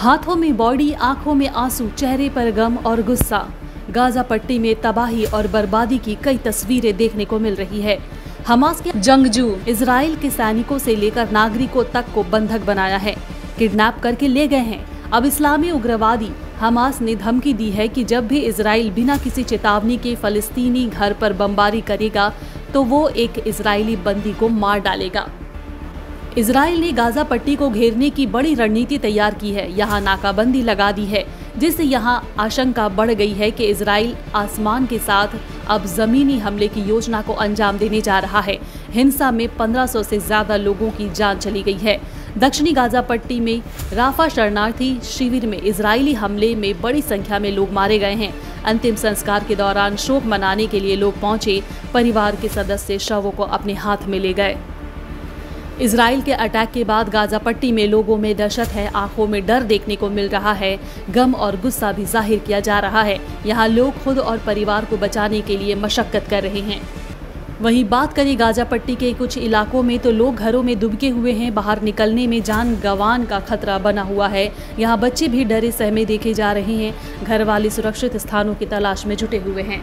हाथों में बॉडी, आंखों में आंसू, चेहरे पर गम और गुस्सा। गाजा पट्टी में तबाही और बर्बादी की कई तस्वीरें देखने को मिल रही है। हमास के जंगजू इजराइल के सैनिकों से लेकर नागरिकों तक को बंधक बनाया है, किडनैप करके ले गए हैं। अब इस्लामी उग्रवादी हमास ने धमकी दी है कि जब भी इजराइल बिना किसी चेतावनी के फलस्तीनी घर पर बमबारी करेगा तो वो एक इजरायली बंदी को मार डालेगा। इजराइल ने गाजा पट्टी को घेरने की बड़ी रणनीति तैयार की है। यहाँ नाकाबंदी लगा दी है, जिससे यहाँ आशंका बढ़ गई है कि इजराइल आसमान के साथ अब जमीनी हमले की योजना को अंजाम देने जा रहा है। हिंसा में 1500 से ज्यादा लोगों की जान चली गई है। दक्षिणी गाजा पट्टी में राफा शरणार्थी शिविर में इजरायली हमले में बड़ी संख्या में लोग मारे गए हैं। अंतिम संस्कार के दौरान शोक मनाने के लिए लोग पहुंचे। परिवार के सदस्य शवों को अपने हाथ में ले गए। इजराइल के अटैक के बाद गाजा पट्टी में लोगों में दहशत है, आंखों में डर देखने को मिल रहा है। गम और गुस्सा भी जाहिर किया जा रहा है। यहाँ लोग खुद और परिवार को बचाने के लिए मशक्कत कर रहे हैं। वहीं बात करें गाजा पट्टी के कुछ इलाकों में तो लोग घरों में दुबके हुए हैं। बाहर निकलने में जान गंवाने का खतरा बना हुआ है। यहाँ बच्चे भी डरे सहमे देखे जा रहे हैं। घर वाले सुरक्षित स्थानों की तलाश में जुटे हुए हैं।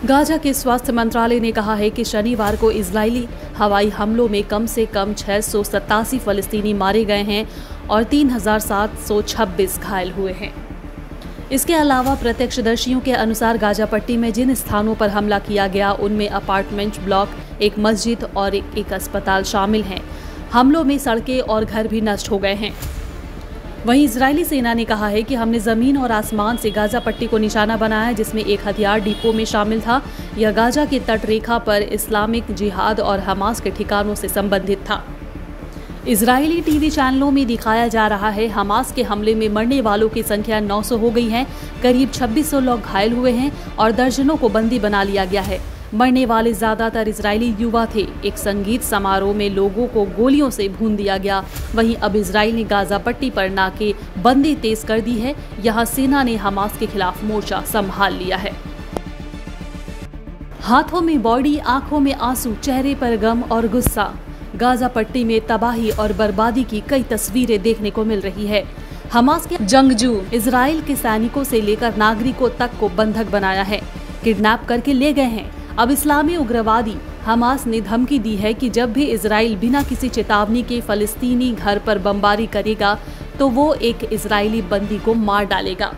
गाजा के स्वास्थ्य मंत्रालय ने कहा है कि शनिवार को इजरायली हवाई हमलों में कम से कम 687 फलस्तीनी मारे गए हैं और 3726 घायल हुए हैं। इसके अलावा प्रत्यक्षदर्शियों के अनुसार गाजा पट्टी में जिन स्थानों पर हमला किया गया उनमें अपार्टमेंट ब्लॉक, एक मस्जिद और एक अस्पताल शामिल हैं। हमलों में सड़कें और घर भी नष्ट हो गए हैं। वहीं इजरायली सेना ने कहा है कि हमने जमीन और आसमान से गाजा पट्टी को निशाना बनाया, जिसमें एक हथियार डिपो में शामिल था। यह गाजा की तट रेखा पर इस्लामिक जिहाद और हमास के ठिकानों से संबंधित था। इजरायली टीवी चैनलों में दिखाया जा रहा है हमास के हमले में मरने वालों की संख्या 900 हो गई है। करीब 2600 लोग घायल हुए हैं और दर्जनों को बंदी बना लिया गया है। मरने वाले ज्यादातर इजरायली युवा थे। एक संगीत समारोह में लोगों को गोलियों से भून दिया गया। वहीं अब इजराइल ने गाजा पट्टी पर नाके बंदी तेज कर दी है। यहाँ सेना ने हमास के खिलाफ मोर्चा संभाल लिया है। हाथों में बॉडी, आंखों में आंसू, चेहरे पर गम और गुस्सा। गाजा पट्टी में तबाही और बर्बादी की कई तस्वीरें देखने को मिल रही है। हमास के जंगजू इजराइल के सैनिकों से लेकर नागरिकों तक को बंधक बनाया है, किडनैप करके ले गए हैं। अब इस्लामी उग्रवादी हमास ने धमकी दी है कि जब भी इजराइल बिना किसी चेतावनी के फलस्तीनी घर पर बमबारी करेगा तो वो एक इजरायली बंदी को मार डालेगा।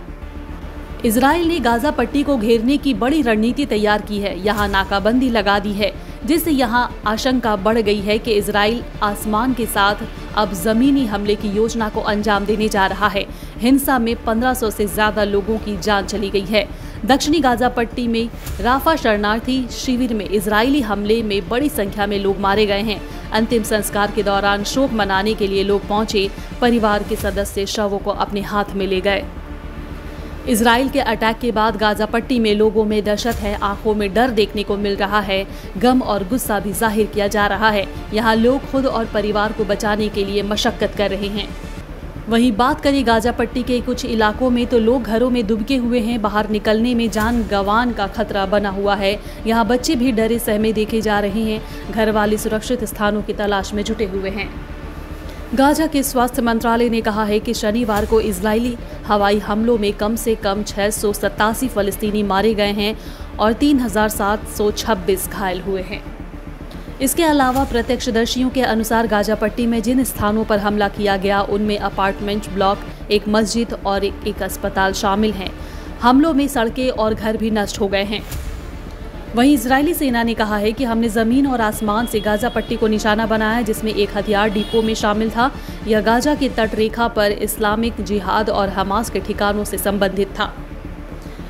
इजराइल ने गाजा पट्टी को घेरने की बड़ी रणनीति तैयार की है। यहाँ नाकाबंदी लगा दी है, जिससे यहाँ आशंका बढ़ गई है कि इजराइल आसमान के साथ अब जमीनी हमले की योजना को अंजाम देने जा रहा है। हिंसा में 1500 से ज्यादा लोगों की जान चली गई है। दक्षिणी गाजा पट्टी में राफा शरणार्थी शिविर में इजरायली हमले में बड़ी संख्या में लोग मारे गए हैं। अंतिम संस्कार के दौरान शोक मनाने के लिए लोग पहुंचे। परिवार के सदस्य शवों को अपने हाथ में ले गए। इजराइल के अटैक के बाद गाजा पट्टी में लोगों में दहशत है, आंखों में डर देखने को मिल रहा है। गम और गुस्सा भी जाहिर किया जा रहा है। यहाँ लोग खुद और परिवार को बचाने के लिए मशक्कत कर रहे हैं। वहीं बात करें गाजा पट्टी के कुछ इलाकों में तो लोग घरों में दुबके हुए हैं। बाहर निकलने में जान गंवाने का खतरा बना हुआ है। यहाँ बच्चे भी डरे सहमे देखे जा रहे हैं। घर वाले सुरक्षित स्थानों की तलाश में जुटे हुए हैं। गाजा के स्वास्थ्य मंत्रालय ने कहा है कि शनिवार को इजरायली हवाई हमलों में कम से कम 687 फलस्तीनी मारे गए हैं और 3726 घायल हुए हैं। इसके अलावा प्रत्यक्षदर्शियों के अनुसार गाजा पट्टी में जिन स्थानों पर हमला किया गया उनमें अपार्टमेंट ब्लॉक, एक मस्जिद और एक अस्पताल शामिल हैं। हमलों में सड़कें और घर भी नष्ट हो गए हैं। वहीं इजरायली सेना ने कहा है कि हमने जमीन और आसमान से गाजा पट्टी को निशाना बनाया, जिसमें एक हथियार डिपो में शामिल था। यह गाजा की तट रेखा पर इस्लामिक जिहाद और हमास के ठिकानों से संबंधित था।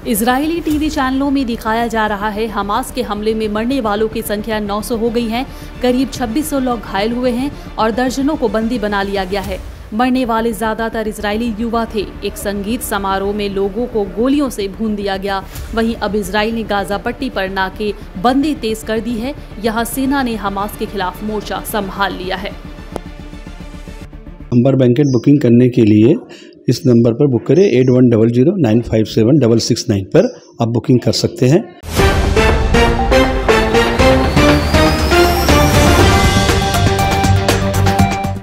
इजरायली टीवी चैनलों में दिखाया जा रहा है हमास के हमले में मरने वालों की संख्या 900 हो गई है। करीब 2600 लोग घायल हुए हैं और दर्जनों को बंदी बना लिया गया है। मरने वाले ज्यादातर इजरायली युवा थे। एक संगीत समारोह में लोगों को गोलियों से भून दिया गया। वहीं अब इजराइल ने गाजा पट्टी पर नाके बंदी तेज कर दी है। यहाँ सेना ने हमास के खिलाफ मोर्चा संभाल लिया है। नंबर बैंकेट बुकिंग करने के लिए इस नंबर पर बुक करें 8100957669 पर आप बुकिंग कर सकते हैं।